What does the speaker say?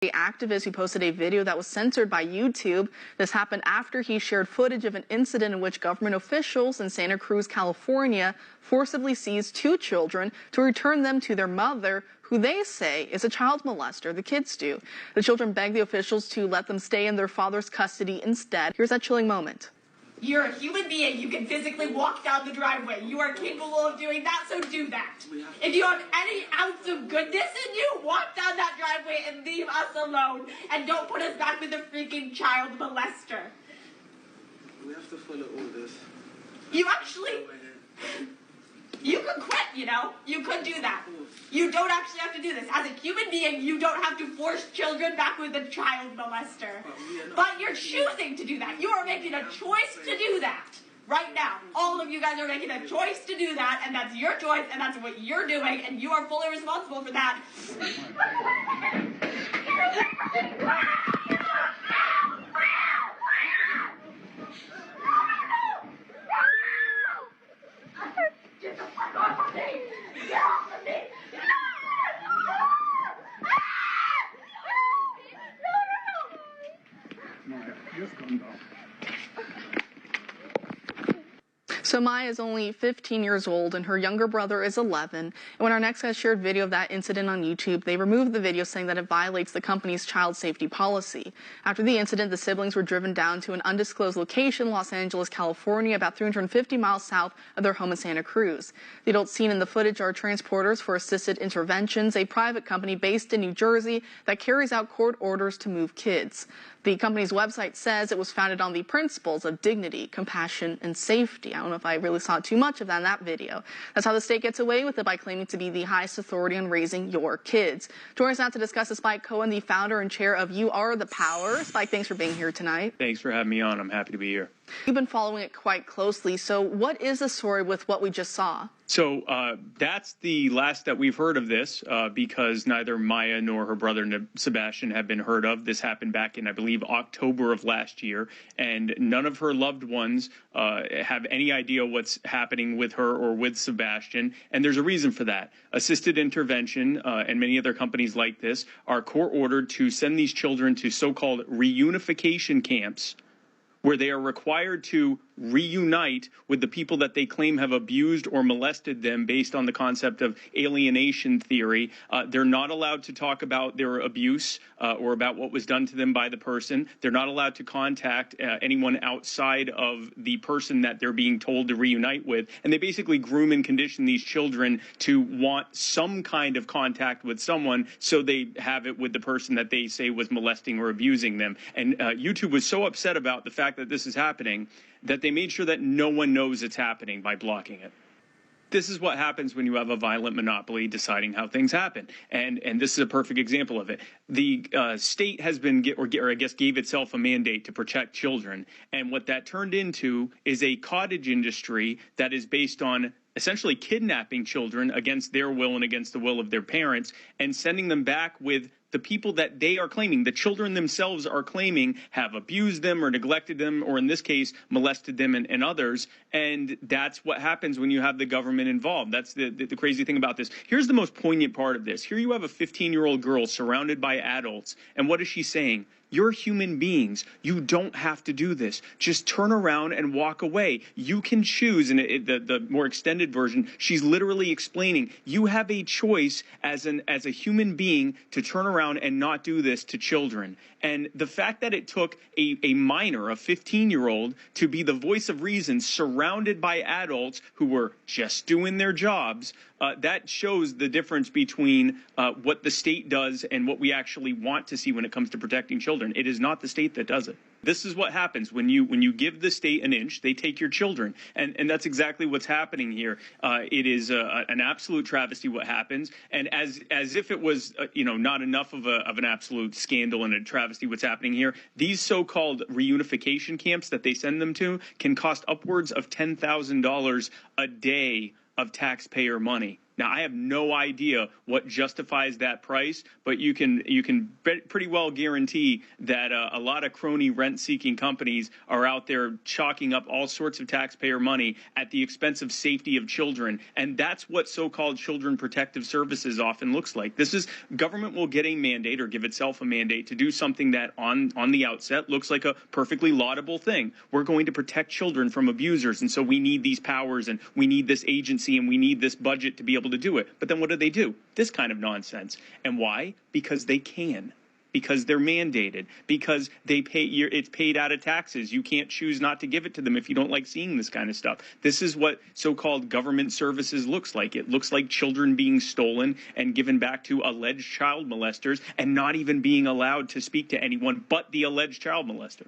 Activist who posted a video that was censored by YouTube. This happened after he shared footage of an incident in which government officials in Santa Cruz, California, forcibly seized 2 children to return them to their mother, who they say is a child molester. The kids do. The children begged the officials to let them stay in their father's custody instead. Here's that chilling moment. You're a human being. You can physically walk down the driveway. You are capable of doing that, so do that. If you have any ounce of goodness in you, walk down that driveway and leave us alone. And don't put us back with a freaking child molester. We have to follow all this. You actually... You could quit, you know? You could do that. You don't actually have to do this. As a human being, you don't have to force children back with a child molester. But you're choosing to do that. You are making a choice to do that. Right now. All of you guys are making a choice to do that, and that's your choice, and that's what you're doing, and you are fully responsible for that. Get the fuck off of me! Get off of me! Maya, just calm down. So Maya is only 15 years old and her younger brother is 11. And when our next guest shared video of that incident on YouTube, they removed the video saying that it violates the company's child safety policy. After the incident, the siblings were driven down to an undisclosed location, Los Angeles, California, about 350 miles south of their home in Santa Cruz. The adults seen in the footage are Transporters for Assisted Interventions, a private company based in New Jersey that carries out court orders to move kids. The company's website says it was founded on the principles of dignity, compassion, and safety. I don't know if I really saw too much of that in that video. That's how the state gets away with it, by claiming to be the highest authority on raising your kids. Joining us now to discuss is Spike Cohen, the founder and chair of You Are the Power. Spike, thanks for being here tonight. Thanks for having me on. I'm happy to be here. You've been following it quite closely. So what is the story with what we just saw? So that's the last that we've heard of this, because neither Maya nor her brother Sebastian have been heard of. This happened back in, I believe, October of last year, and none of her loved ones have any idea what's happening with her or with Sebastian, and there's a reason for that. Assisted Intervention and many other companies like this are court-ordered to send these children to so-called reunification camps, where they are required to reunite with the people that they claim have abused or molested them based on the concept of alienation theory. They're not allowed to talk about their abuse or about what was done to them by the person. They're not allowed to contact anyone outside of the person that they're being told to reunite with. And they basically groom and condition these children to want some kind of contact with someone, so they have it with the person that they say was molesting or abusing them. And YouTube was so upset about the fact that this is happening that they made sure that no one knows it's happening by blocking it. This is what happens when you have a violent monopoly deciding how things happen. And this is a perfect example of it. The state has been, or I guess gave itself a mandate to protect children. And what that turned into is a cottage industry that is based on essentially kidnapping children against their will and against the will of their parents, and sending them back with the people that they are claiming, the children themselves are claiming, have abused them or neglected them, or in this case, molested them and others. And that's what happens when you have the government involved. That's the crazy thing about this. Here's the most poignant part of this. Here you have a 15-year-old girl surrounded by adults. And what is she saying? You're human beings. You don't have to do this. Just turn around and walk away. You can choose. And the more extended version, she's literally explaining, you have a choice as a human being to turn around and not do this to children. And the fact that it took a minor, a 15-year-old, to be the voice of reason surrounded by adults who were just doing their jobs, that shows the difference between what the state does and what we actually want to see when it comes to protecting children. It is not the state that does it. This is what happens when you give the state an inch, they take your children. And that's exactly what's happening here. It is an absolute travesty what happens. And as if it was, not enough of an absolute scandal and a travesty what's happening here, these so-called reunification camps that they send them to can cost upwards of $10,000 a day of taxpayer money. Now, I have no idea what justifies that price, but you can pretty well guarantee that a lot of crony rent-seeking companies are out there chalking up all sorts of taxpayer money at the expense of safety of children, and that's what so-called children protective services often looks like. This is government will get a mandate or give itself a mandate to do something that on the outset looks like a perfectly laudable thing. We're going to protect children from abusers, and so we need these powers and we need this agency and we need this budget to be able to do it. But then what do? This kind of nonsense. And why? Because they can. Because they're mandated, because they pay. It's paid out of taxes. You can't choose not to give it to them if you don't like seeing this kind of stuff. This is what so-called government services looks like. It looks like children being stolen and given back to alleged child molesters and not even being allowed to speak to anyone but the alleged child molester.